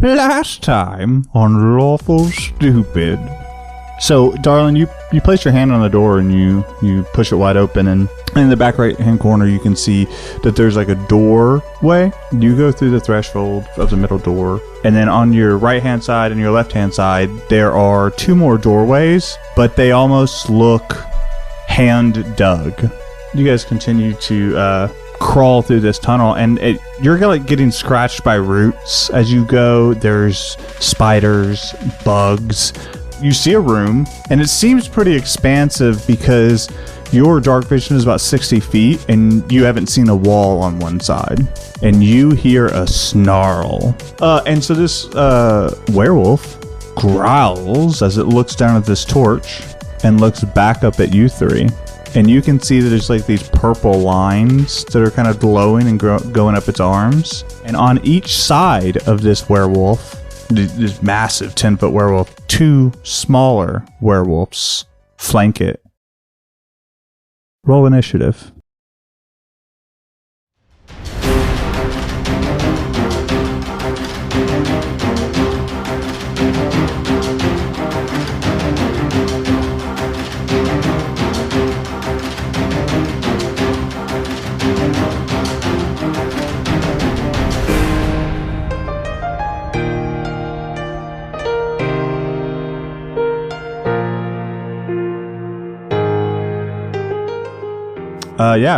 Last time on Lawful Stupid. So, darling, you place your hand on the door and you push it wide open, and in the back right-hand corner you can see that there's like a doorway. You go through the threshold of the middle door, and then on your right-hand side and your left-hand side, there are two more doorways, but they almost look hand-dug. You guys continue to crawl through this tunnel, and you're like getting scratched by roots as you go. There's spiders, bugs. You see a room, and it seems pretty expansive because your dark vision is about 60 feet, and you haven't seen a wall on one side. And you hear a snarl. And so this werewolf growls as it looks down at this torch and looks back up at you three. And you can see that there's like these purple lines that are kind of glowing and going up its arms. And on each side of this werewolf, this massive 10-foot werewolf, two smaller werewolves flank it. Roll initiative.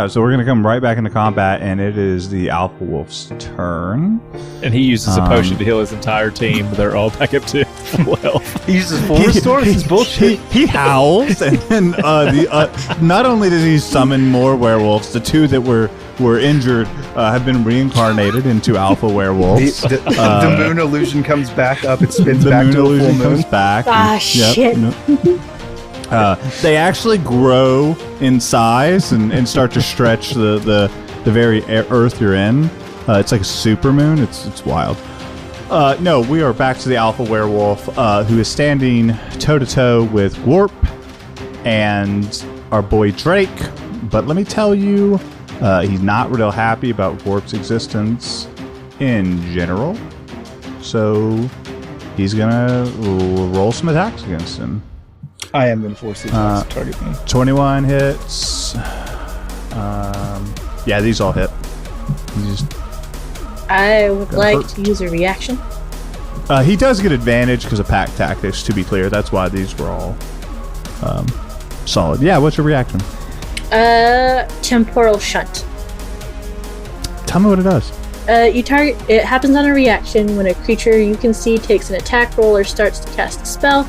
So we're going to come right back into combat, and it is the Alpha Wolf's turn. And he uses a potion to heal his entire team. They're all back up to full health. He uses full restore? This is bullshit. He howls, and then not only does he summon more werewolves, the two that were injured have been reincarnated into alpha werewolves. The moon illusion comes back up. It spins back to a full moon. The moon illusion comes back. Shit. They actually grow in size and start to stretch the very earth you're in. It's like a super moon. It's wild. No, we are back to the alpha werewolf who is standing toe-to-toe with Warp and our boy Drake. But let me tell you, he's not real happy about Warp's existence in general. So he's going to roll some attacks against him. I am going to force it to target me. 21 hits. Yeah, these all hit. I would like to use a reaction. He does get advantage because of pack tactics, to be clear. That's why these were all solid. Yeah, what's your reaction? Temporal Shunt. Tell me what it does. It happens on a reaction when a creature you can see takes an attack roll or starts to cast a spell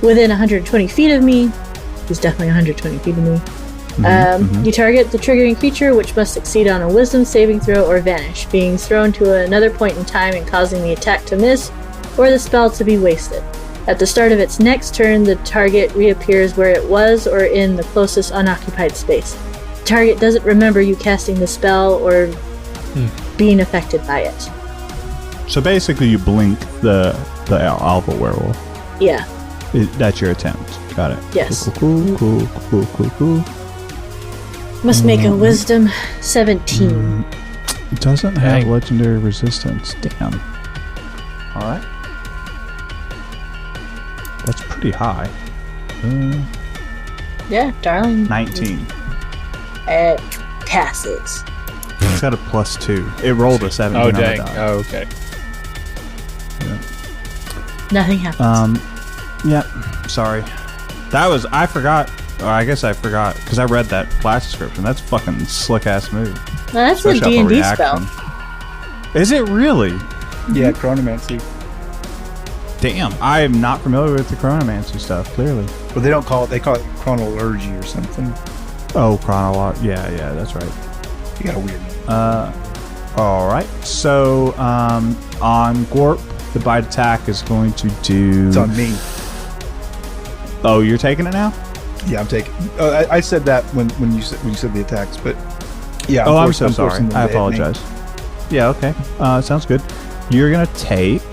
within 120 feet of me. He's definitely 120 feet of me. You target the triggering creature, which must succeed on a wisdom saving throw or vanish, being thrown to another point in time and causing the attack to miss or the spell to be wasted. At the start of its next turn, the target reappears where it was or in the closest unoccupied space. The target doesn't remember you casting the spell or being affected by it. So basically you blink the alpha werewolf. Yeah. That's your attempt. Got it. Yes. Cool. Must make a wisdom 17. It doesn't have legendary resistance. Damn. Alright. That's pretty high. Yeah, darling. 19. It passes. It's got a +2. It rolled a 17 Oh, on the dang. die. Oh, okay. Yeah. Nothing happens. Yep. Sorry. I forgot. Or I guess I forgot because I read that class description. That's fucking slick ass move. Well, that's a Especially off D&D reaction. spell. Is it really? Yeah, chronomancy. Damn. I am not familiar with the chronomancy stuff, clearly. But they don't call it, they call it chronology or something. Oh, yeah, that's right. You got a weird name. Alright. So, on Gorp, the bite attack is going to do... It's on me. Oh, you're taking it now? Yeah, I'm taking. I said that when you said the attacks, but yeah. I'm so sorry. I apologize. Yeah. Okay. Sounds good. You're gonna take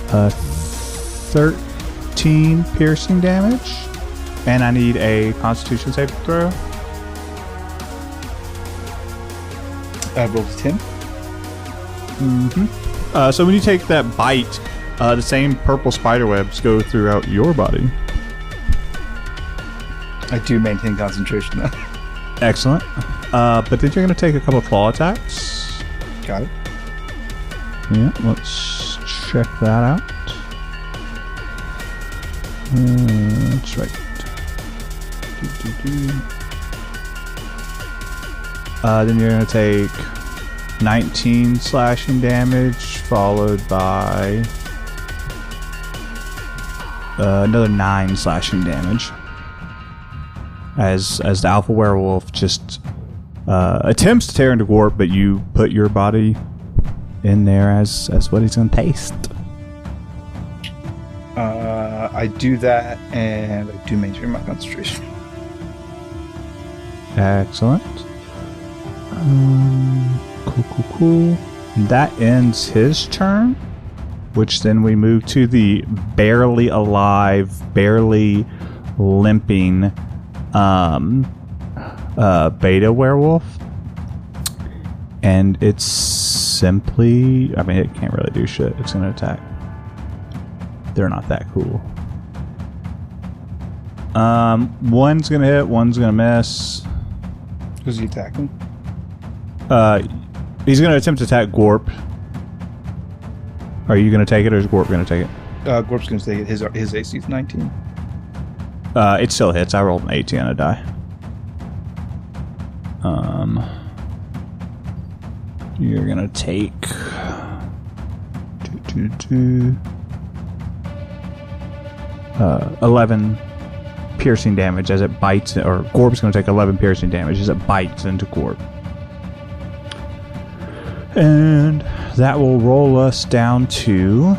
13 piercing damage, and I need a Constitution saving throw. I rolled a 10. So when you take that bite, the same purple spider webs go throughout your body. I do maintain concentration though. Excellent. But then you're going to take a couple of claw attacks. Got it. Yeah, let's check that out. That's right. Then you're going to take 19 slashing damage, followed by another 9 slashing damage. As the alpha werewolf just attempts to tear into Gorp, but you put your body in there as what he's going to taste. I do that, and I do maintain my concentration. Excellent. Cool. That ends his turn, which then we move to the barely alive, barely limping beta werewolf. And it's simply, I mean, it can't really do shit. It's going to attack. They're not that cool. One's going to hit, one's going to miss. Who's he attacking? He's going to attempt to attack Gorp. Are you going to take it, or is Gorp going to take it? Gorp's going to take it. His AC is 19. It still hits. I rolled an 18 on a die. You're going to take 11 piercing damage as it bites, or Gorp's going to take 11 piercing damage as it bites into Gorp. And that will roll us down to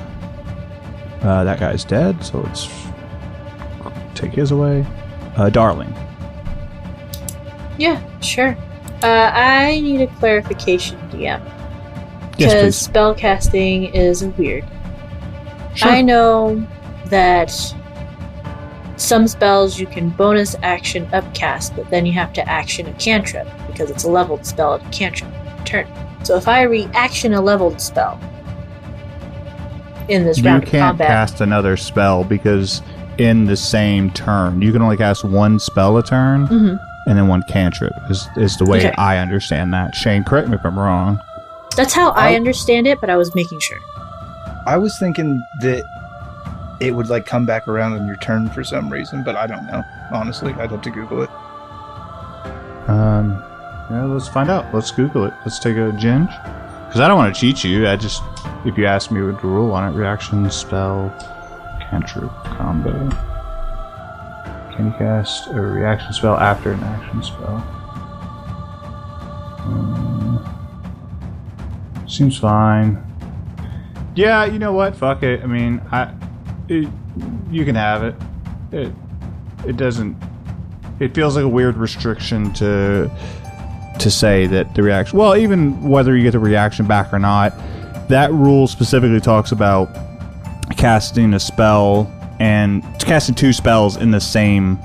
that guy's dead, so let's take his away. Darling. Yeah, sure. I need a clarification, DM. Yes, Because please. spellcasting is weird. Sure. I know that some spells you can bonus action upcast, but then you have to action a cantrip because it's a leveled spell at a cantrip turn. So if I reaction a leveled spell in this round of You can't combat, cast another spell because in the same turn, you can only cast one spell a turn, and then one cantrip is the way Okay. I understand that. Shane, correct me if I'm wrong. that's how I understand it, but I was making sure. I was thinking that it would like come back around on your turn for some reason, but I don't know. Honestly, I'd have to Google it. Yeah, let's find out. Let's Google it. Let's take a ginge. Because I don't want to cheat you. I just, if you ask me what to rule on it, reaction, spell, cantrip, combo. Can you cast a reaction spell after an action spell? Seems fine. Yeah, you know what? Fuck it. I mean, you can have it. It doesn't. It feels like a weird restriction to say that the reaction. Well, even whether you get the reaction back or not, that rule specifically talks about casting a spell and casting two spells in the same,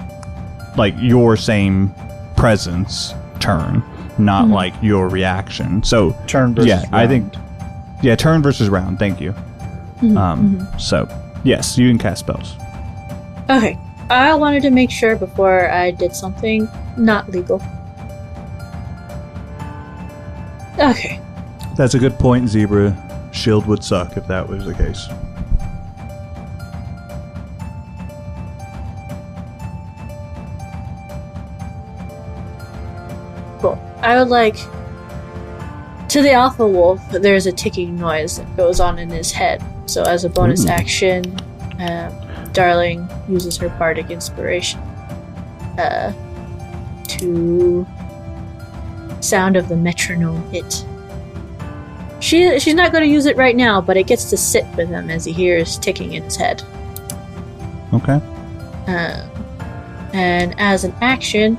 like your same presence turn, not like your reaction. So Turn versus yeah, I round. think turn versus round. Thank you. So yes, you can cast spells. Okay. I wanted to make sure before I did something not legal. Okay. That's a good point, Zebra. Shield would suck if that was the case. Cool. I would like... To the Alpha Wolf, there's a ticking noise that goes on in his head. So as a bonus action, Darling uses her bardic inspiration to sound of the metronome hit. She's not going to use it right now, but it gets to sit with him as he hears ticking in his head. Okay. And as an action,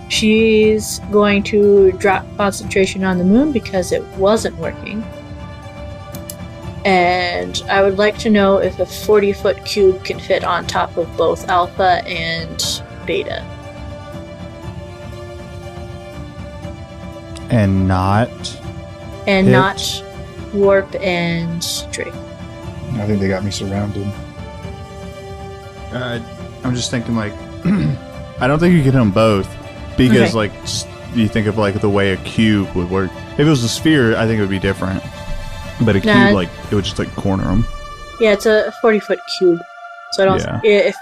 she's going to drop concentration on the moon because it wasn't working. And I would like to know if a 40-foot cube can fit on top of both Alpha and Beta. And not And Hit. not Warp, and Drake. I think they got me surrounded. I'm just thinking like, I don't think you can hit them both because like you think of like the way a cube would work. If it was a sphere, I think it would be different. But a cube, like it would just like corner them. Yeah, it's a 40-foot cube, so I don't. Yeah. If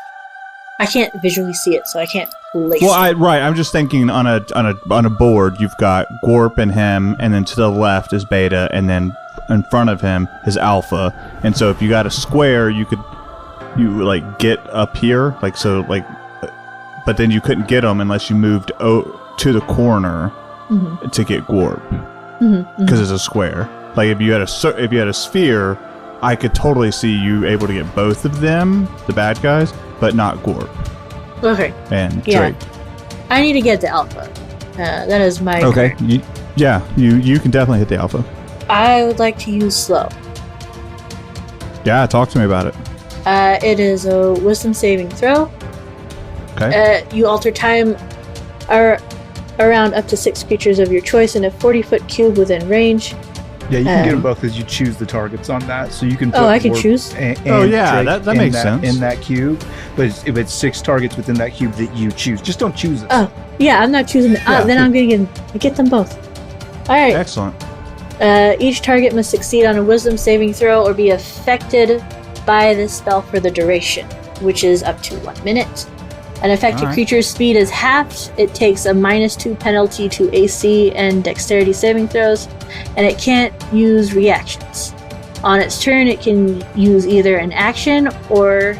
I can't visually see it, so I can't place. Well, I'm just thinking on a board, you've got Gorp and him, and then to the left is Beta, and then in front of him is Alpha. And so if you got a square, you like get up here, like so, like, but then you couldn't get them unless you moved to the corner to get Gorp, because it's a square. Like if you had a sphere, I could totally see you able to get both of them, the bad guys, but not Gorp. Okay. And Drake. I need to get the Alpha. That is my. Okay. You can definitely hit the Alpha. I would like to use slow. Yeah, talk to me about it. It is a wisdom saving throw. Okay. You alter time around up to 6 creatures of your choice in a 40-foot cube within range. Yeah, you can get them both because you choose the targets on that. So you can put I can choose. And that makes sense. In that cube. But if it's 6 targets within that cube that you choose, just don't choose it. Oh, yeah, I'm not choosing it. Then I'm going to get them both. All right. Excellent. Each target must succeed on a wisdom saving throw or be affected by this spell for the duration, which is up to 1 minute. An affected creature's speed is halved. It takes a -2 penalty to AC and dexterity saving throws, and it can't use reactions. On its turn, it can use either an action or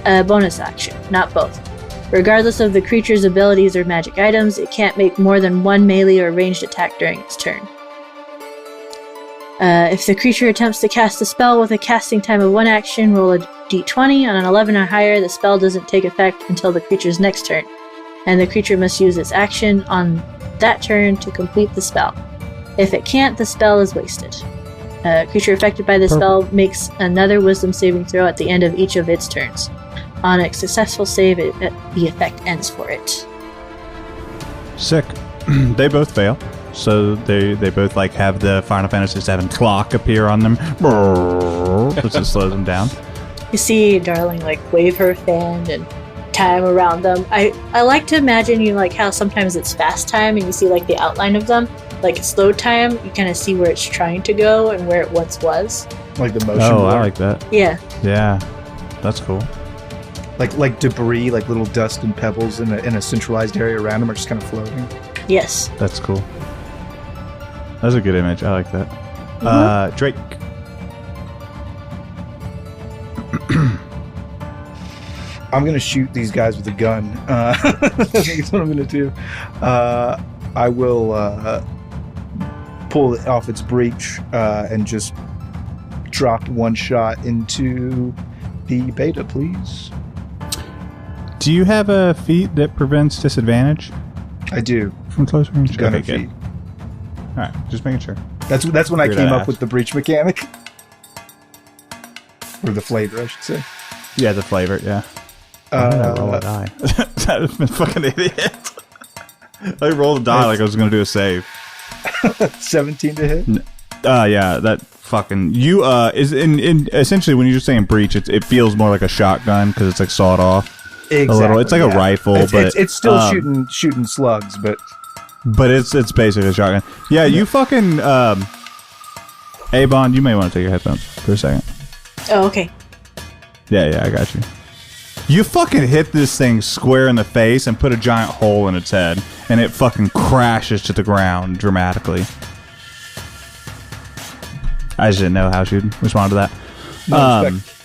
a bonus action, not both. Regardless of the creature's abilities or magic items, it can't make more than 1 melee or ranged attack during its turn. If the creature attempts to cast a spell with a casting time of 1 action, roll a d20. On an 11 or higher, the spell doesn't take effect until the creature's next turn, and the creature must use its action on that turn to complete the spell. If it can't, the spell is wasted. A creature affected by the spell makes another wisdom saving throw at the end of each of its turns. On a successful save, the effect ends for it. Sick. They both fail. So they both like have the Final Fantasy VII clock appear on them, which just slows them down. You see Darling like wave her fan and time around them. I like to imagine like how sometimes it's fast time and you see like the outline of them. Like slow time, you kind of see where it's trying to go and where it once was. Like the motion. Oh, I like that. Yeah. Yeah, that's cool. Like debris, like little dust and pebbles in a centralized area around them are just kind of floating. Yes. That's cool. That's a good image. I like that. Drake. I'm going to shoot these guys with a gun. I think that's what I'm going to do. I will pull it off its breech and just drop 1 shot into the Beta, please. Do you have a feat that prevents disadvantage? I do. From close range? Gun okay, feat. good. Alright, just making sure. That's when I came up with the breach mechanic. Or the flavor, I should say. Yeah, the flavor, yeah. Why did I roll a die? That was a fucking idiot. I rolled a die like I was going to do a save. 17 to hit? Yeah, that fucking... You, is in essentially, when you're just saying breach, it feels more like a shotgun because it's like sawed off. Exactly. A little. It's like a rifle, but... It's still shooting slugs, but... But it's basically a shotgun. Yeah, you fucking... A-Bond, you may want to take your headphones for a second. Oh, okay. Yeah, I got you. You fucking hit this thing square in the face and put a giant hole in its head, and it fucking crashes to the ground dramatically. I just didn't know how she'd respond to that. No respect.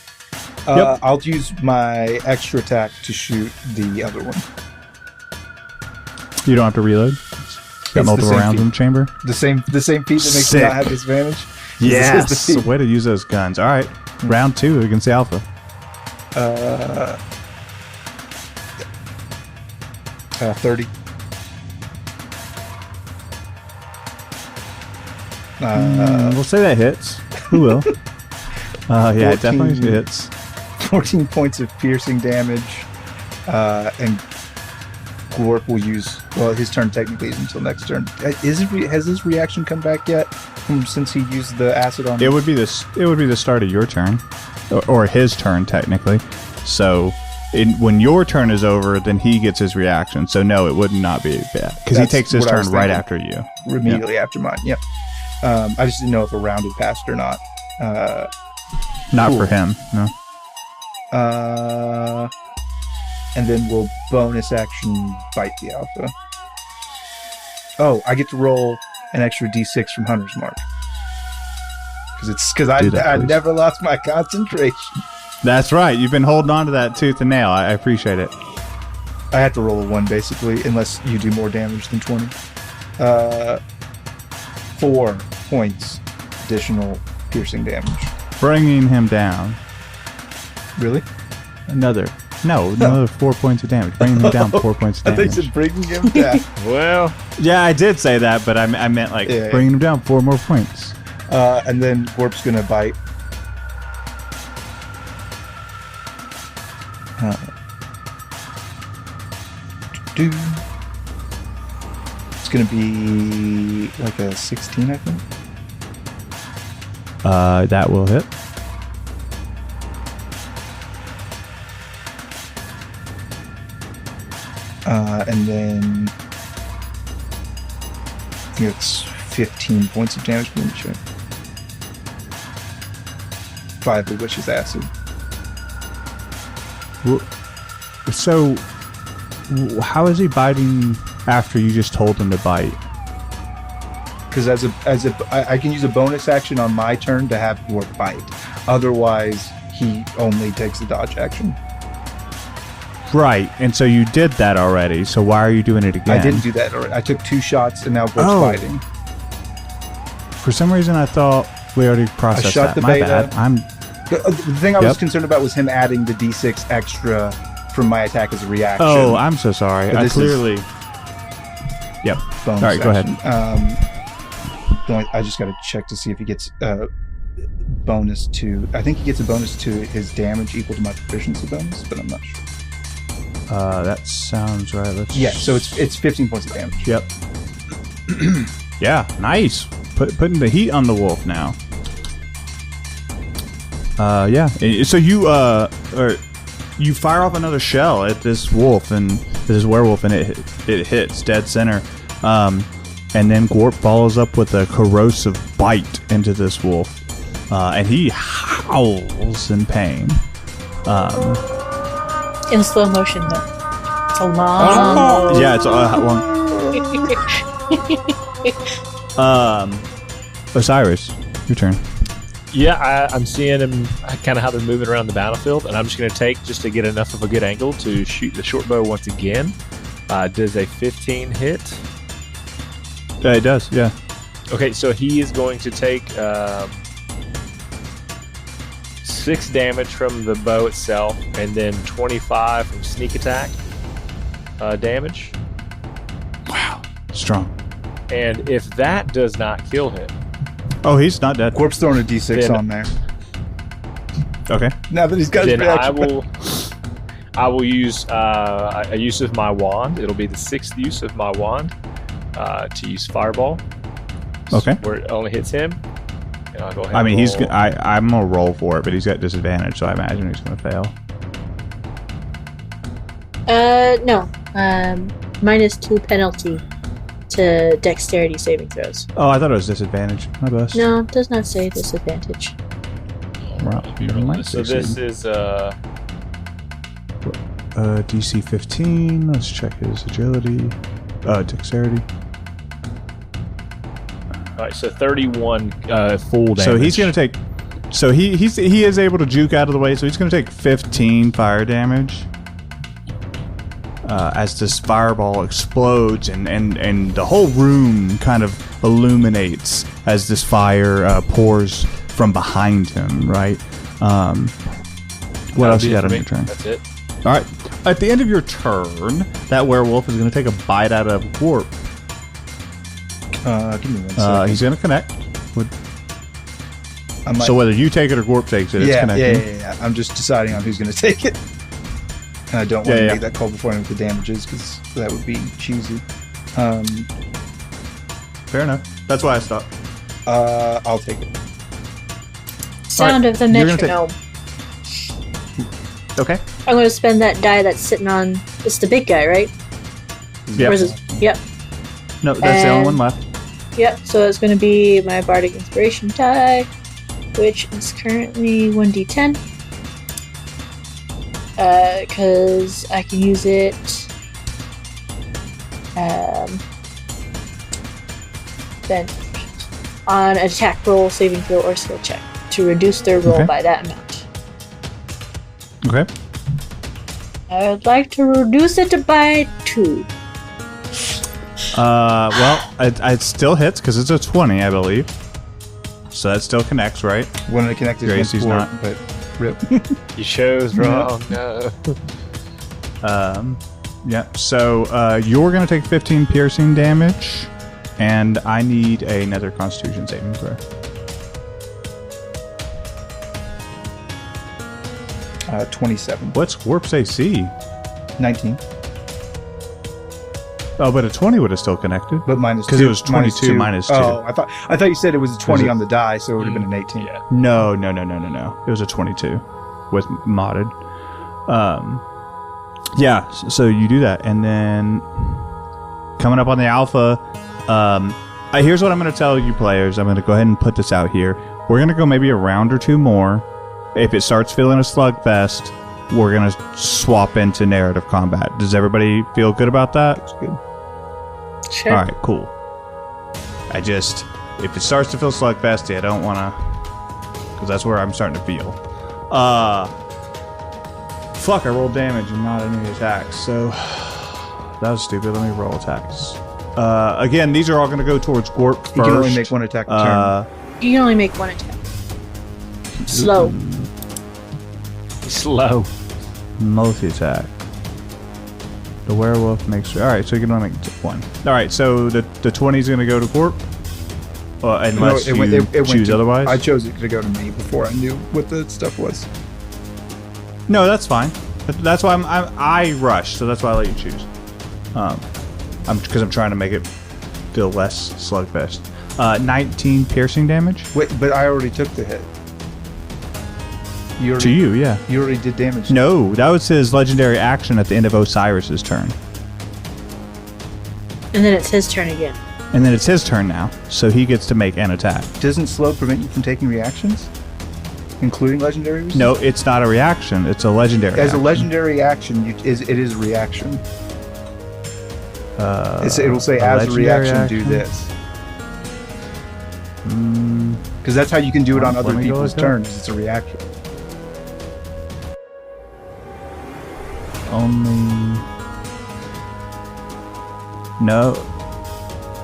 Yep. I'll use my extra attack to shoot the other one. You don't have to reload? Got multiple rounds in the chamber? The same feat that makes me not have disadvantage? Yes! Way to use those guns. Alright, round 2 against the Alpha. 30. We'll say that hits. Who will? Yeah, it definitely hits. 14 points of piercing damage. And Glorp will use... Well, his turn technically is until next turn. Has his reaction come back yet? since he used the acid on. It would be the start of your turn, or his turn technically. So, when your turn is over, then he gets his reaction. So no, it would not be bad because he takes his turn right after you. Immediately after mine. Yep. I just didn't know if a round had passed or not. Not for him. No. And then we'll bonus action bite the alpha. Oh, I get to roll an extra d6 from Hunter's Mark. Because I never lost my concentration. That's right. You've been holding on to that tooth and nail. I appreciate it. I have to roll a 1, basically, unless you do more damage than 20. 4 points additional piercing damage. Bringing him down. Really? Another 4 points of damage. Bringing him down 4 points of damage. I think you said bringing him down. Well, yeah, I did say that, but I meant bringing him down 4 more points. And then Gorp's gonna bite. It's gonna be like a 16, I think. That will hit. And then I think it's 15 points of damage per check. 5 of which is acid. So, how is he biting after you just told him to bite? Because I can use a bonus action on my turn to have Gorp bite. Otherwise, he only takes the dodge action. Right, and so you did that already, so why are you doing it again? I didn't do that already. I took 2 shots and now Gorp's biting. For some reason, I thought we already processed shot that. the My beta. bad. The thing I was concerned about was him adding the d6 extra from my attack as a reaction. Oh, I'm so sorry. But I this clearly... Yep. Bonus All right, go ahead. I just got to check to see if he gets bonus to... I think he gets a bonus to his damage equal to my proficiency bonus, but I'm not sure. That sounds right. So it's 15 points of damage. Yep. Yeah, nice. Putting the heat on the wolf now. Yeah. So you fire off another shell at this wolf and this werewolf, and it hits dead center. And then Gorp follows up with a corrosive bite into this wolf, and he howls in pain. In slow motion, though. It's a long. Yeah, it's a long. Osiris, your turn. yeah, I'm seeing him kind of how they're moving around the battlefield, and I'm just going to take just to get enough of a good angle to shoot the short bow once again. Does a 15 hit? It does, yeah. Okay, so he is going to take 6 damage from the bow itself, and then 25 from sneak attack damage. Wow, strong. And if that does not kill him, oh, he's not dead. Gorp's throwing a d6 on there. Okay. Now that he's got his then reaction. I will use a use of my wand. It'll be the 6th use of my wand to use fireball. Okay. Where it only hits him. And I'll go ahead. I mean, and roll. I'm gonna roll for it, but he's got disadvantage, so I imagine he's gonna fail. No. -2 penalty to dexterity saving throws. Oh, I thought it was disadvantage. My best. No, it does not say disadvantage. Well, you might So this is DC 15. Let's check his agility. Dexterity. all right. So 31 full damage. So he's gonna take. So he is able to juke out of the way. So he's gonna take 15 fire damage. As this fireball explodes and the whole room kind of illuminates as this fire pours from behind him, right? What else you got on your turn? That's it. All right. At the end of your turn, that werewolf is going to take a bite out of Gorp. Give me 1 second. He's going to connect. I might- So whether you take it or Gorp takes it, it's connecting. Yeah. I'm just deciding on who's going to take it. And I don't want to make that call before I know what the damage is, because that would be cheesy. Fair enough. That's why I stopped. I'll take it. Sound of the you're gonna metronome. Okay. I'm going to spend that die that's sitting on. It's the big guy, right? Yep. Or is it? Yep. No, that's the only one left. Yep. So it's going to be my bardic inspiration die, which is currently 1d10. Because I can use it. Then on an attack roll, saving throw, or skill check to reduce their roll by that amount. Okay. I would like to reduce it by 2. Well, it still hits because it's a 20, I believe. So that still connects, right? When it connected Gracie's before, not. but rip. You chose wrong. No. Yeah. So you're gonna take 15 piercing damage, and I need another Constitution saving throw. 27. What's Warp's AC? 19. Oh, but a 20 would have still connected. But minus 'Cause 2. it was 22 minus 2. Oh, I thought you said it was a 20 Was it- on the die, so it would have been an 18. Yeah. No. It was a 22 with modded. Yeah, so you do that, and then coming up on the alpha, here's what I'm going to tell you players. I'm going to go ahead and put this out here. We're going to go maybe a round or two more. If it starts feeling a slugfest, we're going to swap into narrative combat. Does everybody feel good about that? That's good. Sure. All right, cool. If it starts to feel slugfesty, I don't want to, because that's where I'm starting to feel. Fuck, I rolled damage and not any attacks, so that was stupid. Let me roll attacks. Again, these are all going to go towards Gorp first. You can only make one attack a turn. You can only make one attack. Slow. Slow. Multi-attack. The werewolf makes... Alright, so you can only make one. Alright, so the 20 is going to go to Gorp? Unless No, you it choose to, otherwise? I chose it to go to me before I knew what the stuff was. No, that's fine. That's why I rush, so that's why I let you choose. Because I'm trying to make it feel less slugfest. 19 piercing damage? Wait, but I already took the hit. To you, yeah. You already did damage. No, that was his legendary action at the end of Osiris's turn. And then it's his turn again. And then it's his turn now, so he gets to make an attack. Doesn't slow prevent you from taking reactions? Including legendaries? No, it's not a reaction. It's a legendary As action. a legendary action, it is a reaction. It'll say, as a reaction, do this. Because that's how you can do it on other let me go people's like that. turns. It's a reaction. Only... No.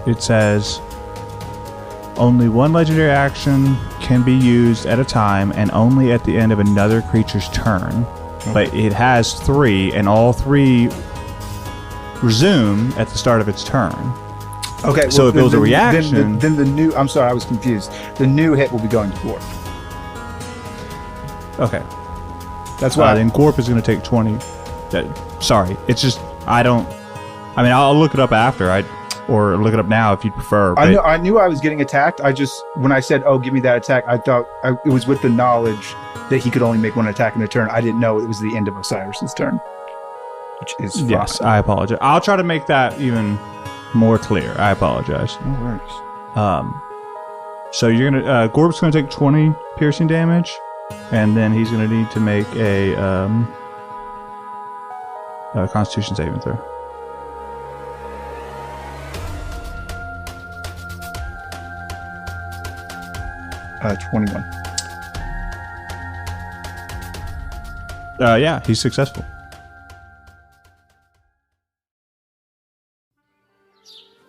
It says... Only one legendary action can be used at a time and only at the end of another creature's turn. But it has 3, and all 3 resume at the start of its turn. Okay, So if it was a reaction- Then the new... I'm sorry, I was confused. The new hit will be going to Gorp. Okay. That's why... Then Gorp is going to take 20. Sorry. It's just... I don't... I mean, I'll look it up after. Or look it up now if you prefer. But I knew I was getting attacked. I just... When I said, oh, give me that attack, I thought it was with the knowledge that he could only make one attack in a turn. I didn't know it was the end of Osiris's turn. Which is fine. Yes, I apologize. I'll try to make that even more clear. I apologize. No worries. So you're gonna Gorp's gonna take 20 piercing damage, and then he's gonna need to make a Constitution saving throw. Uh, 21. Yeah, he's successful.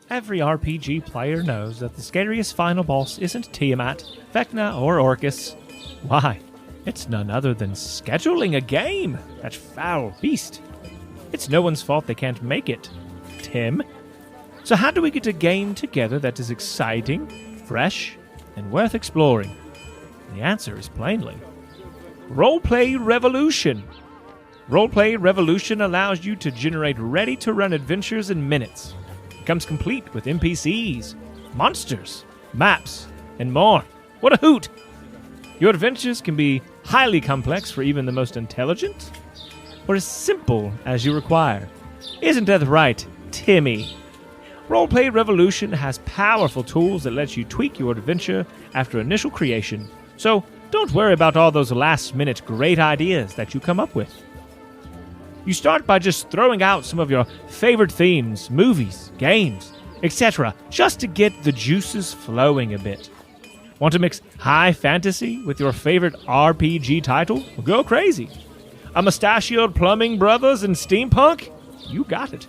Every RPG player knows that the scariest final boss isn't Tiamat, Vecna, or Orcus. Why? It's none other than scheduling a game, that foul beast. It's no one's fault they can't make it, Tim. So how do we get a game together that is exciting, fresh, and worth exploring? The answer is plainly Roleplay Revolution. Roleplay Revolution allows you to generate ready-to-run adventures in minutes. It comes complete with NPCs, monsters, maps, and more. What a hoot! Your adventures can be highly complex for even the most intelligent, or as simple as you require. Isn't that right, Timmy? Roleplay Revolution has powerful tools that let you tweak your adventure after initial creation, so don't worry about all those last-minute great ideas that you come up with. You start by just throwing out some of your favorite themes, movies, games, etc., just to get the juices flowing a bit. Want to mix high fantasy with your favorite RPG title? Well, go crazy. A mustachioed plumbing brothers and steampunk? You got it.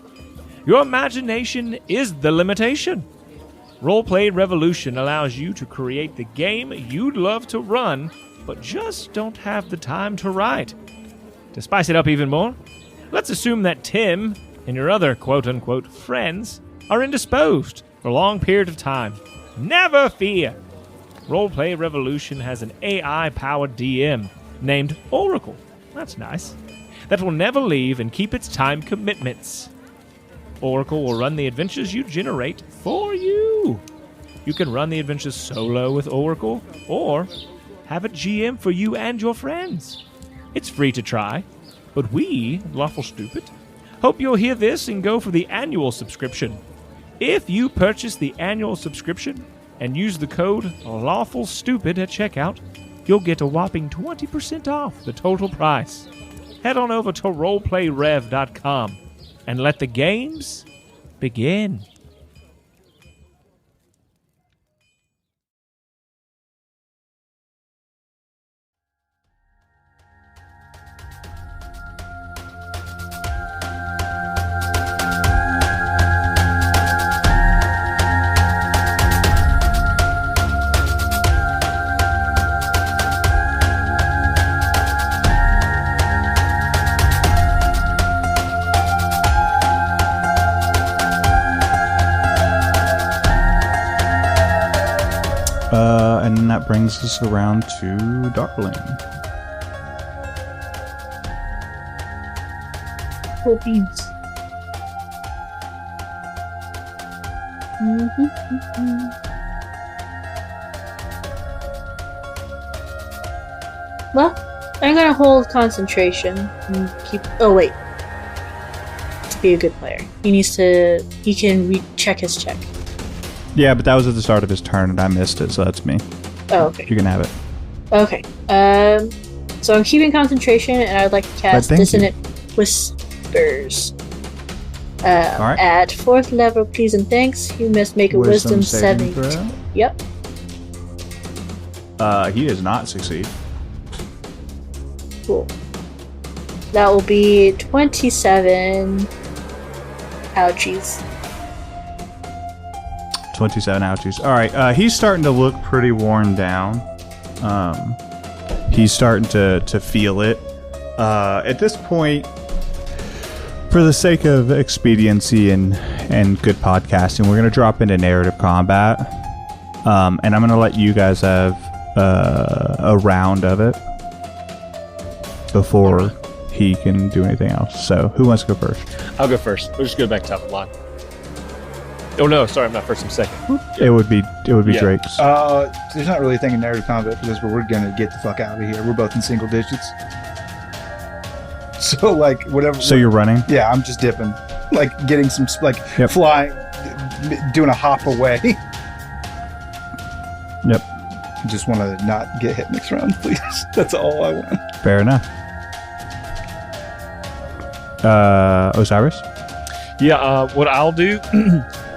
Your imagination is the limitation. Roleplay Revolution allows you to create the game you'd love to run, but just don't have the time to write. To spice it up even more, let's assume that Tim and your other quote-unquote friends are indisposed for a long period of time. Never fear! Roleplay Revolution has an AI-powered DM named Oracle. That's nice. That will never leave and keep its time commitments. Oracle will run the adventures you generate for you. You can run the adventures solo with Oracle, or have a GM for you and your friends. It's free to try, but we, Lawful Stupid, hope you'll hear this and go for the annual subscription. If you purchase the annual subscription and use the code Lawful Stupid at checkout, you'll get a whopping 20% off the total price. Head on over to roleplayrev.com and let the games begin. And that brings us around to Darling. Cool beans. Well, I'm gonna hold concentration and keep. Oh wait, to be a good player, he can recheck his check. Yeah, but that was at the start of his turn, and I missed it, so that's me. Oh, okay. You can have it. Okay. So I'm keeping concentration, and I'd like to cast Dissonant Whispers. Alright. At 4th level, please and thanks. You must make a Wisdom saving throw. Yep. He does not succeed. Cool. That will be 27. Ouchies. 27 ouchies. Alright, he's starting to look pretty worn down. He's starting to feel it. At this point, for the sake of expediency and good podcasting, we're going to drop into narrative combat. And I'm going to let you guys have a round of it before he can do anything else. So, who wants to go first? I'll go first. We'll just go back top of the line. Oh no, sorry, I'm not first. I'm second. It would be Drake's. There's not really a thing in narrative combat for this, but we're gonna get the fuck out of here. We're both in single digits. So like whatever. So you're running? Yeah, I'm just dipping, like getting some flying, doing a hop away. Yep. Just want to not get hit next round, please. That's all I want. Fair enough. Osiris? Yeah, what I'll do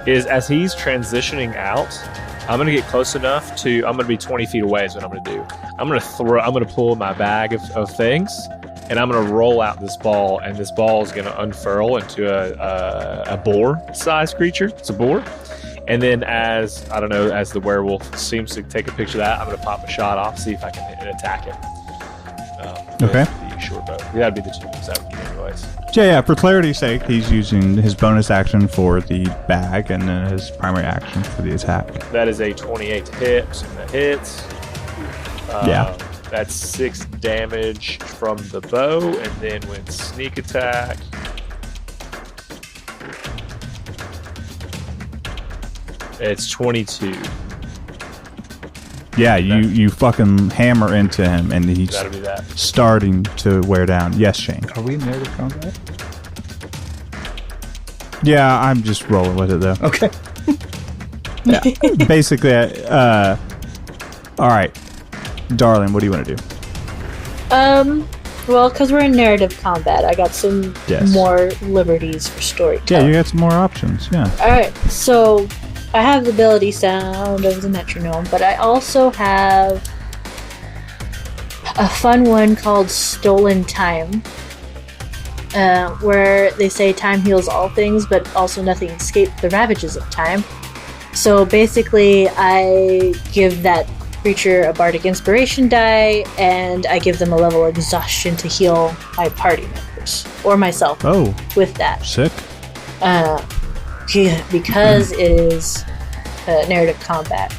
is as he's transitioning out, I'm going to get close enough to, I'm going to be 20 feet away is what I'm going to do. I'm going to pull my bag of things, and I'm going to roll out this ball, and this ball is going to unfurl into a boar-sized creature. It's a boar. And then as the werewolf seems to take a picture of that, I'm going to pop a shot off, see if I can hit and attack it. Okay. The short bow. That'd be the two moves I would get anyways. Yeah, for clarity's sake, he's using his bonus action for the bag and then his primary action for the attack. That is a 28 to hit, and that hits. Yeah. That's 6 damage from the bow, and then with sneak attack, it's 22. Yeah, you fucking hammer into him, and he's Gotta be that. starting to wear down. Yes, Shane. Are we in narrative combat? Yeah, I'm just rolling with it though. Okay. Yeah. Basically, all right, darling, what do you want to do? Well, because we're in narrative combat, I got some Yes. more liberties for Yeah, storytelling. you got some more options. Yeah. Alright, so I have the ability sound of the metronome, but I also have a fun one called Stolen Time, where they say time heals all things, but also nothing escapes the ravages of time. So basically, I give that creature a bardic inspiration die, and I give them a level of exhaustion to heal my party members or myself Oh, with that. sick. Yeah, because it is narrative combat.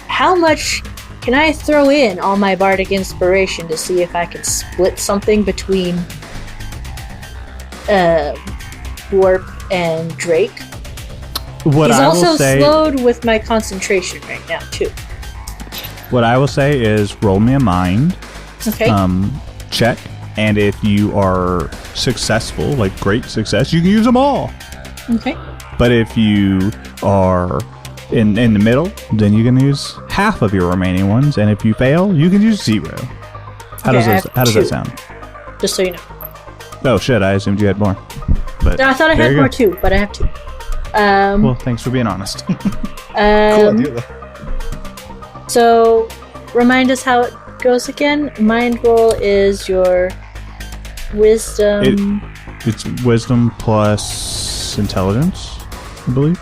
How much can I throw in all my bardic inspiration to see if I can split something between Warp and Drake? What He's I also will say, slowed with my concentration right now too. what I will say is, roll me a mind Okay. check, and if you are successful, like great success, you can use them all. Okay. But if you are in the middle, then you can use half of your remaining ones, and if you fail, you can use 0. How Okay, I does have that 2. sound? Just so you know. Oh shit! I assumed you had more. But No, I thought I there had you more go. too, but I have 2. Well, thanks for being honest. Cool Um, idea, though. So, remind us how it goes again. Mind roll is your wisdom. It's wisdom plus intelligence, I believe.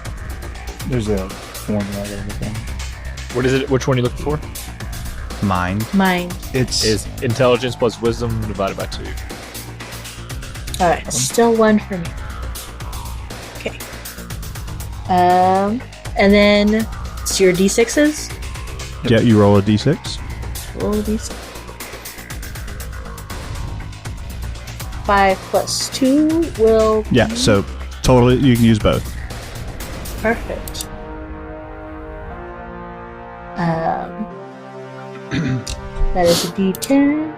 There's a formula I gotta look at. What is it? Which one are you looking for? Mind. Mind. It's Is intelligence plus wisdom divided by 2. Alright, still 1 for me. Okay. And then it's your d6s. Yeah, you roll a d6. Roll d6. 5 plus 2 will Yeah, be so totally you can use both. perfect. That is a d10.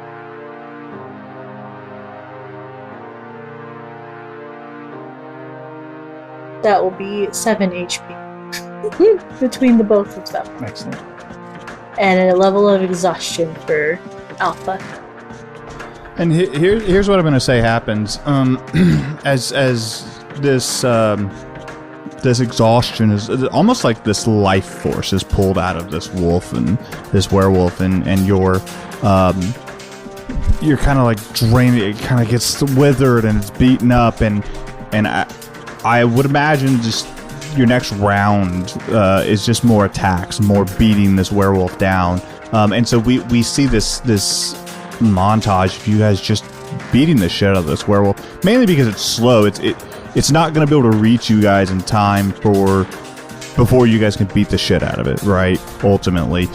That will be 7 HP between the both of them. excellent. And a level of exhaustion for Alpha. And here's what I'm going to say happens. As this this exhaustion is almost like this life force is pulled out of this wolf and this werewolf, and you're kind of like drained. It kind of gets withered and it's beaten up, and I would imagine just your next round is just more attacks, more beating this werewolf down, and so we see this montage of you guys just beating the shit out of this werewolf, mainly because it's slow. It's not going to be able to reach you guys in time before you guys can beat the shit out of it, right? Ultimately,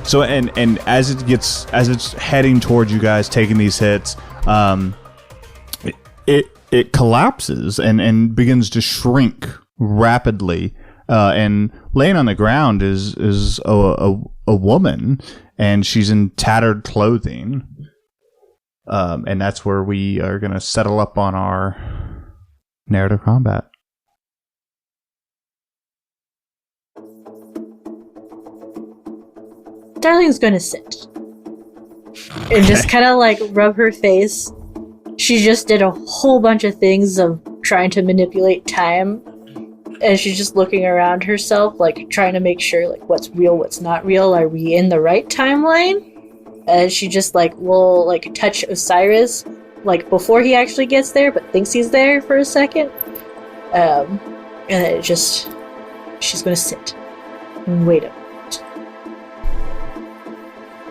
so and as it's heading towards you guys, taking these hits, it collapses and begins to shrink rapidly, and laying on the ground is a woman, and she's in tattered clothing, and that's where we are going to settle up on our narrative combat. Darling's gonna sit. And just kind of like rub her face. She just did a whole bunch of things of trying to manipulate time. And she's just looking around herself, like trying to make sure like what's real, what's not real. Are we in the right timeline? And she just like will like touch Osiris like before he actually gets there, but thinks he's there for a second. And then she's gonna sit and wait a minute.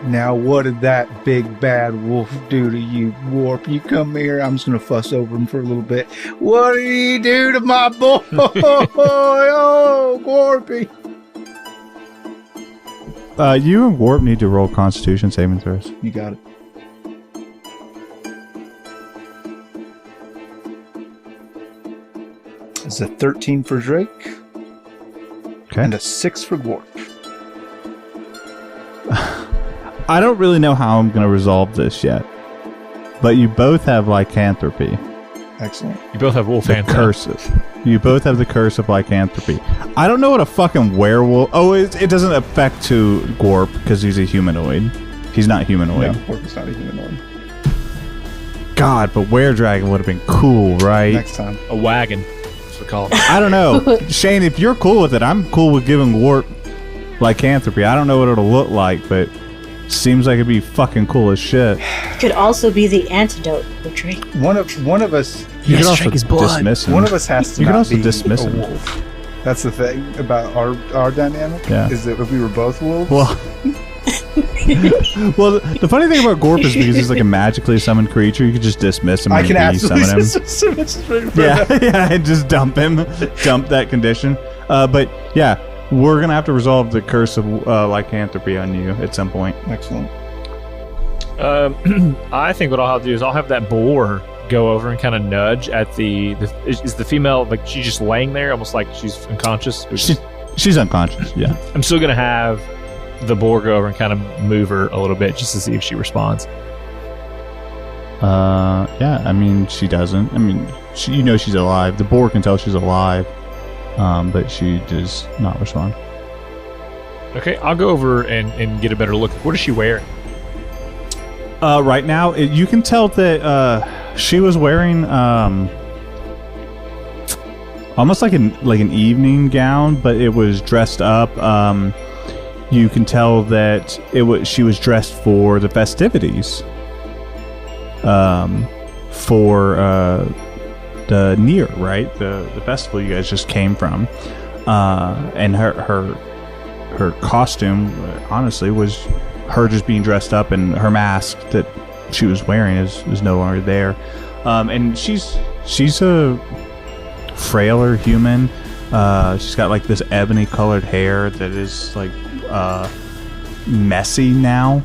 Now, what did that big bad wolf do to you, Warp? You come here. I'm just gonna fuss over him for a little bit. What did he do to my boy? Oh, Warpy! You and Warp need to roll Constitution saving throws. You got it. It's a 13 for Drake Okay. and a 6 for Warp. I don't really know how I'm going to resolve this yet. But you both have lycanthropy. Excellent. You both have wolf The hands. curses. You both have the curse of lycanthropy. I don't know what a fucking werewolf... Oh, it doesn't affect to Gorp because he's a humanoid. He's not humanoid. No, Orcus not a humanoid. God, but were-dragon would have been cool, right? Next time. A wagon. That's what we call it. I don't know. Shane, if you're cool with it, I'm cool with giving Gorp lycanthropy. I don't know what it'll look like, but seems like it'd be fucking cool as shit. Could also be the antidote for Drake. One of us. You could also dismiss him. One of us has to You could not also be dismiss a him. wolf. That's the thing about our dynamic. Yeah. Is that if we were both wolves. Well, well, the funny thing about Gorp is because he's like a magically summoned creature, you could just dismiss him I and can summon him. absolutely just Yeah, and just dump that condition. But yeah, we're gonna have to resolve the curse of lycanthropy on you at some point. Excellent. I think what I'll have to do is I'll have that boar go over and kind of nudge at is the female, like she's just laying there almost like she's unconscious. She's unconscious. Yeah. I'm still gonna have the boar go over and kind of move her a little bit just to see if she responds. Yeah. I mean, she doesn't. I mean, she's alive. The boar can tell she's alive, but she does not respond. Okay, I'll go over and get a better look. What is she wearing? Right now, you can tell that she was wearing almost like an evening gown, but it was dressed up. You can tell that she was dressed for the festivities. For the Near, right? The festival you guys just came from, and her costume, honestly, was her just being dressed up, and her mask that she was wearing is no longer there. And she's a frailer human. She's got like this ebony colored hair that is like messy now.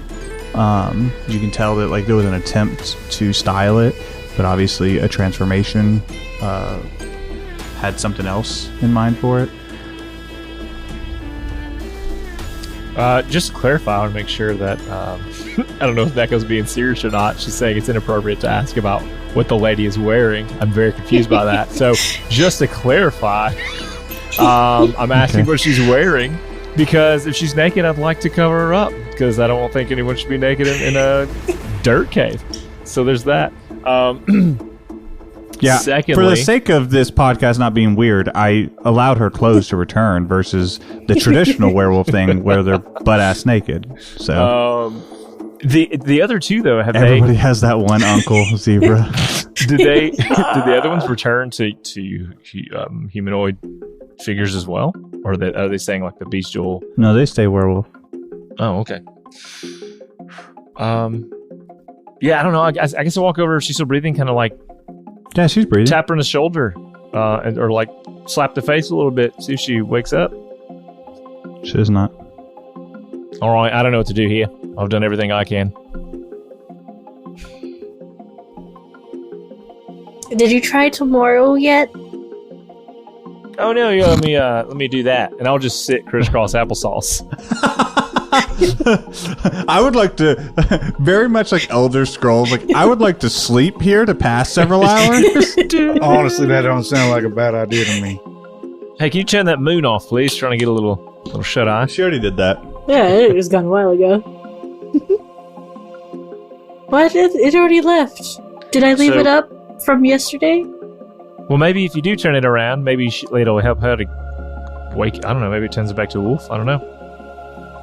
You can tell that like there was an attempt to style it, but obviously a transformation had something else in mind for it. Just to clarify, I want to make sure that I don't know if Becca's being serious or not. She's saying it's inappropriate to ask about what the lady is wearing. I'm very confused by that. So just to clarify, I'm asking what she's wearing, because if she's naked, I'd like to cover her up, because I don't think anyone should be naked in a dirt cave. So there's that. Yeah. Secondly, for the sake of this podcast not being weird, I allowed her clothes to return versus the traditional werewolf thing where they're butt ass naked. So the other two though, everybody has that one uncle zebra. Did the other ones return to humanoid figures as well, or are they saying like the bestial? No, they stay werewolf. Oh, okay. Yeah, I don't know. I guess I'll walk over. She's still breathing, kind of like. Yeah, she's breathing. Tap her on the shoulder, or like slap the face a little bit. See if she wakes up. She is not. All right, I don't know what to do here. I've done everything I can. Did you try tomorrow yet? Oh no, yeah, let me do that, and I'll just sit crisscross applesauce. I would like to, very much like Elder Scrolls, like I would like to sleep here to pass several hours. Honestly, that don't sound like a bad idea to me. Hey, can you turn that moon off, please? Trying to get a little shut eye. She already did that. Yeah, it was gone a while ago. What? It already left. Did I leave it up from yesterday? Well, maybe if you do turn it around, maybe it'll help her to wake. I don't know. Maybe it turns it back to a wolf. I don't know.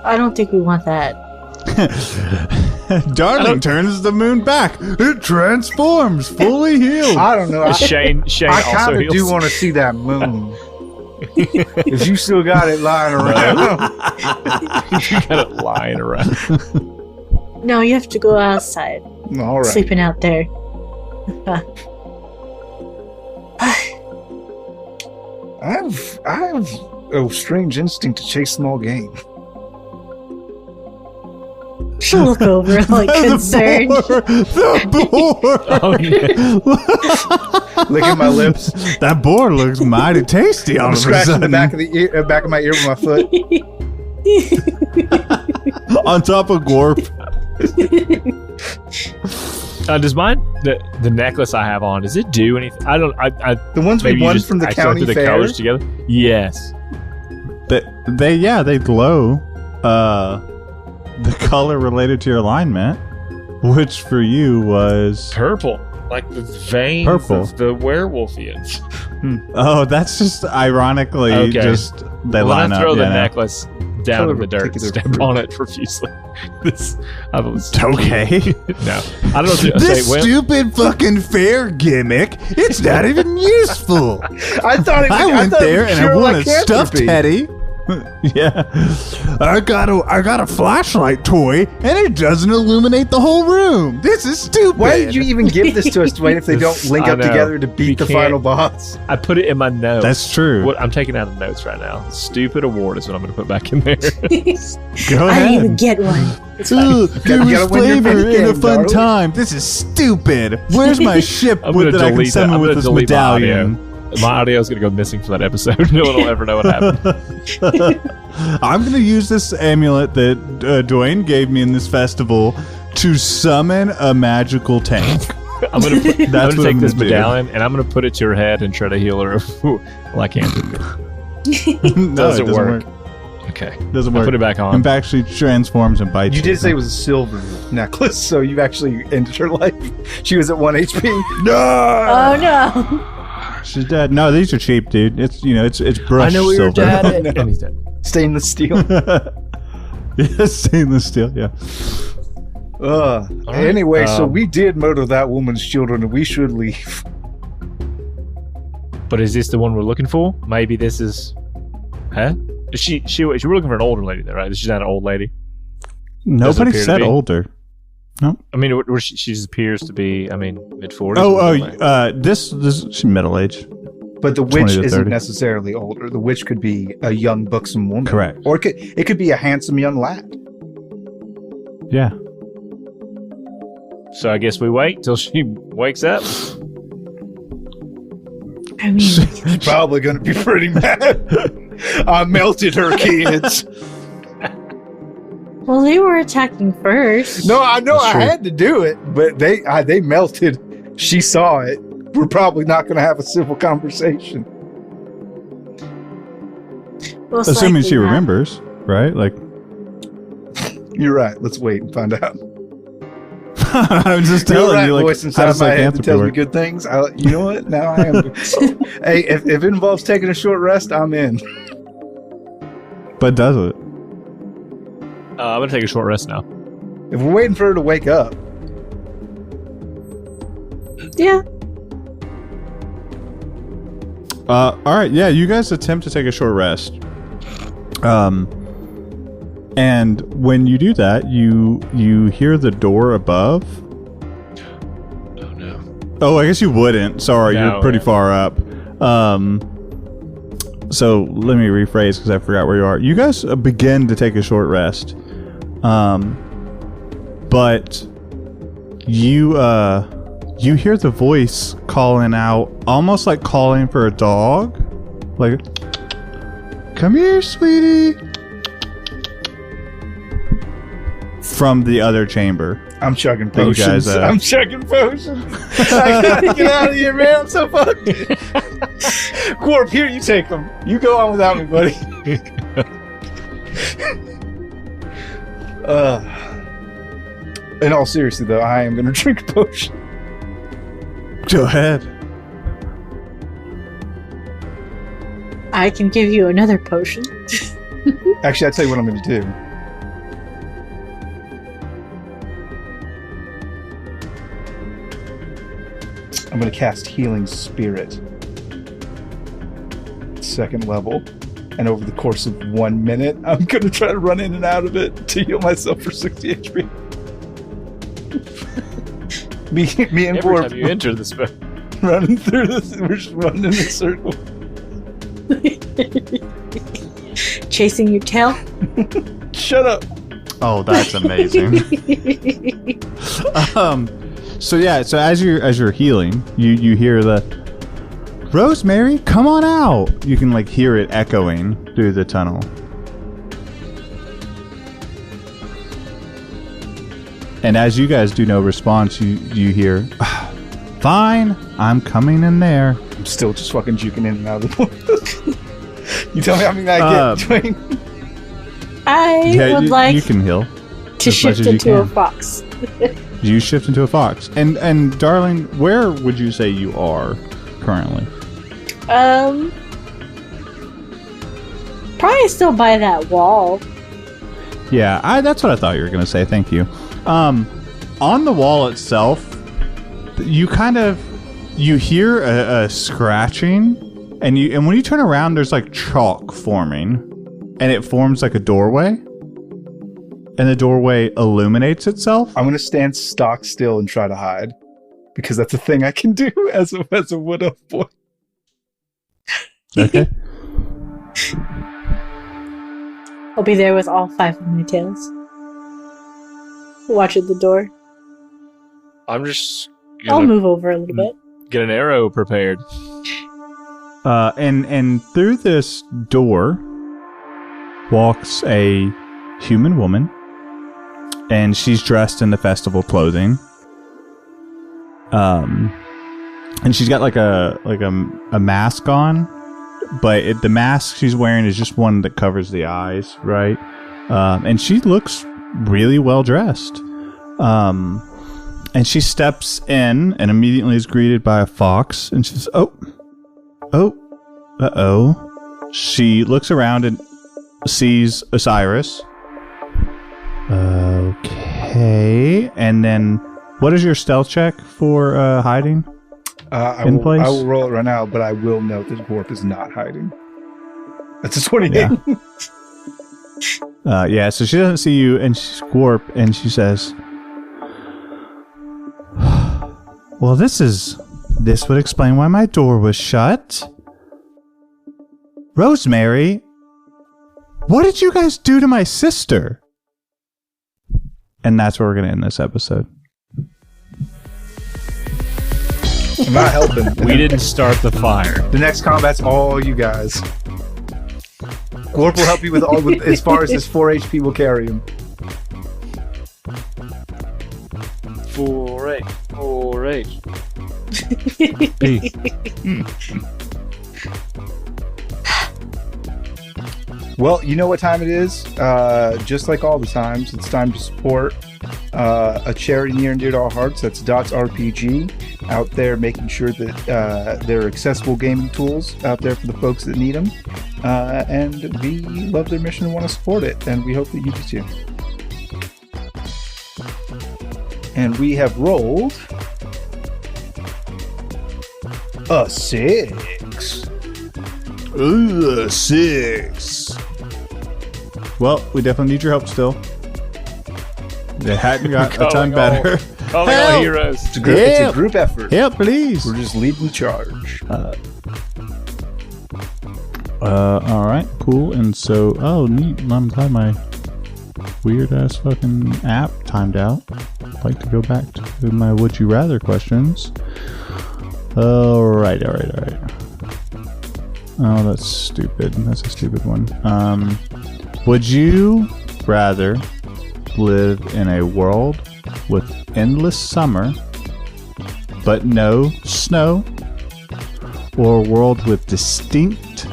I don't think we want that. Darling turns the moon back. It transforms, fully healed. I don't know. Shane I also kind of heals. do want to see that moon. If you still got it lying around. You got it lying around. No, you have to go outside. All right. Sleeping out there. I have a strange instinct to chase small game. She'll look over like concerned. The boar. Oh, yeah. Licking my lips. That boar looks mighty tasty. All I'm of a scratching sudden. the back of the back of my ear with my foot. On top of Gorp. Does mine the necklace I have on? Does it do anything? I don't. I The ones we maybe you won just from the actually county put the fair. colors together. Yes. They glow. The color related to your alignment, which for you was Purple, like the veins Purple. of the werewolfians. Oh, that's just ironically Okay. just they When line I throw up. the yeah, no. necklace down in the dirt and Particular step fruit. on it profusely. I was Okay. No, I don't know. If This say, well, stupid fucking fair gimmick, it's not even useful. I thought it was, I went thought it there was and I pure won a stuffed lycanthropy. teddy. Yeah. I got a flashlight toy and it doesn't illuminate the whole room. This is stupid. Why did you even give this to us, Dwayne, if they don't link I up know. together to We beat the can't- final boss? I put it in my notes. That's true. What I'm taking out the notes right now. Stupid award is what I'm going to put back in there. Go I didn't ahead. even get one. It's fine. Ugh, there You was gotta win your flavor first and a game, fun darling. time. This is stupid. Where's my ship I'm with gonna that I can delete that. summon I'm with gonna this delete my audio. medallion? My audio is going to go missing from that episode. No one will ever know what happened. I'm going to use this amulet that Dwayne gave me in this festival to summon a magical tank. I'm going to That's what take I'm this gonna do. medallion and I'm going to put it to her head and try to heal her of lycanthropy. No, Does it it work? Okay. Doesn't I'll work. put it back In on. fact, she transforms and bites You did say it was a silver necklace, so you've actually ended her life. She was at 1 HP. No! Oh no! She's dead. No, these are cheap, dude. It's it's brushed silver. And he's dead. Stainless steel. Yeah, stainless steel. Yeah. right, Anyway, so we did murder that woman's children, and we should leave. But is this the one we're looking for? Maybe this is... Huh? We're looking for an older lady there, right? She's not an old lady. Nobody appear to said be. older. I mean, she just appears to be, mid-40s. This she's middle age. But the 20 witch to isn't 30. necessarily older. The witch could be a young, buxom woman. Correct. Or it could be a handsome young lad. Yeah. So I guess we wait till she wakes up. I mean, She's probably going to be pretty mad. I melted her kids. well, they were attacking first. No, I know That's I true. had to do it, but they melted. She saw it. We're probably not going to have a civil conversation. Most Assuming likely she not. remembers, right? Like, You're right. Let's wait and find out. I'm just You're telling right, you, like, voice how inside does my head that lycanthropy tells me work? good things. You know what? Now I am. Hey, if it involves taking a short rest, I'm in. But does it? I'm going to take a short rest now. If we're waiting for her to wake up, Yeah. All right, yeah, you guys attempt to take a short rest. And when you do that, you hear the door above. Oh, no. Oh, I guess you wouldn't. Sorry, No, you're pretty yeah. far up. So let me rephrase because I forgot where you are. You guys begin to take a short rest. But you hear the voice calling out, almost like calling for a dog. Like, come here, sweetie. From the other chamber. I'm chugging That you potions. guys, I'm chugging potions. I gotta get out of here, man. I'm so fucked. Quarp, here, you take them. You go on without me, buddy. In all seriousness, though, I am gonna drink a potion. Go ahead. I can give you another potion. Actually, I'll tell you what I'm gonna do. I'm gonna cast Healing Spirit. 2nd level. And over the course of 1 minute, I'm gonna try to run in and out of it to heal myself for 60 HP. me and Every Quarp time you enter the spell. running through this, we're just running in a circle. Chasing your tail. Shut up. Oh, that's amazing. So as you're healing, you hear the Rosemary, come on out. You can like hear it echoing through the tunnel. And as you guys do no response, you hear, "Fine, I'm coming in there." I'm still just fucking juking in and out of the door. You tell me how many I get, Dwayne. I would like you can heal to shift into a fox. You shift into a fox. And darling, where would you say you are currently? Probably still by that wall. Yeah, that's what I thought you were going to say. Thank you. On the wall itself, you hear a scratching, and when you turn around, there's like chalk forming, and it forms like a doorway, and the doorway illuminates itself. I'm going to stand stock still and try to hide, because that's a thing I can do as a wood elf boy. Okay. I'll be there with all 5 of my tails. Watch at the door. I'm just I'll move over a little bit. get an arrow prepared. And through this door walks a human woman, and she's dressed in the festival clothing. And she's got like a mask on, but the mask she's wearing is just one that covers the eyes, right? And she looks really well dressed. And she steps in and immediately is greeted by a fox, and she says, "Oh, She looks around and sees Osiris. Okay, and then what is your stealth check for hiding? I will roll it right now, but I will note that Dwarf is not hiding. That's a 28. Yeah, so she doesn't see you, and she's Dwarf, and she says, "Well, this would explain why my door was shut. Rosemary, what did you guys do to my sister?" And that's where we're going to end this episode. I'm not helping. We didn't start the fire. The next combat's all you guys. Glorp will help you with as far as his 4 HP will carry him. 4 H. Well, you know what time it is. Just like all the times, it's time to support a charity near and dear to our hearts. That's Dots RPG, out there making sure that there are accessible gaming tools out there for the folks that need them. And we love their mission and want to support it, and we hope that you do too. And we have rolled a 6. Ooh, 6. Well, we definitely need your help still. They hadn't got a ton better. Calling all heroes. It's a group effort. Help, please. We're just leading the charge. All right, cool. And so, neat. I'm glad my weird ass fucking app timed out. I'd like to go back to my would you rather questions. All right. Oh, that's stupid. That's a stupid one. Would you rather live in a world with endless summer but no snow, or a world with distinct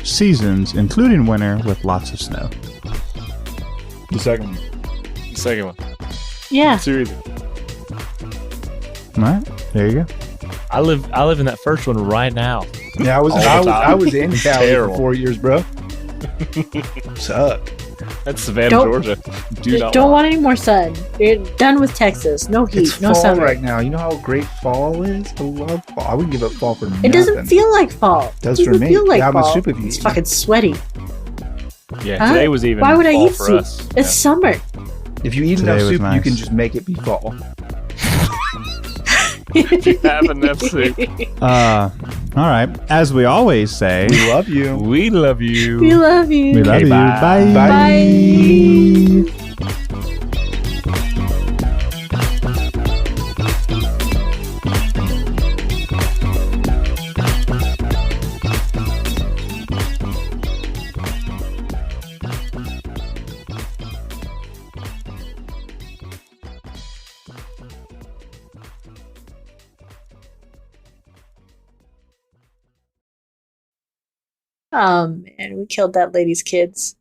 seasons including winter with lots of snow? The second one. The second one. Yeah. It's easy. All right, there you go. I live in that first one right now. Yeah, I was in Cali for 4 years, bro. Suck. That's Savannah, Don't- Georgia. Don't want any more sun. You're done with Texas. No heat, It's no fall summer. right now. You know how great fall is? I love fall. I wouldn't give up fall for nothing. It doesn't feel like fall. It does It for doesn't me. feel like How much fall. soup have you It's eaten? fucking sweaty. Yeah, Huh? today was even Why would I fall eat for soup? us. It's summer. If you eat Today enough was soup, you nice. can just make it be fall. Have enough soup. All right. As we always say, We love you. We love you. We love you. we love Okay, you. bye. Bye. Bye. Oh man, we killed that lady's kids.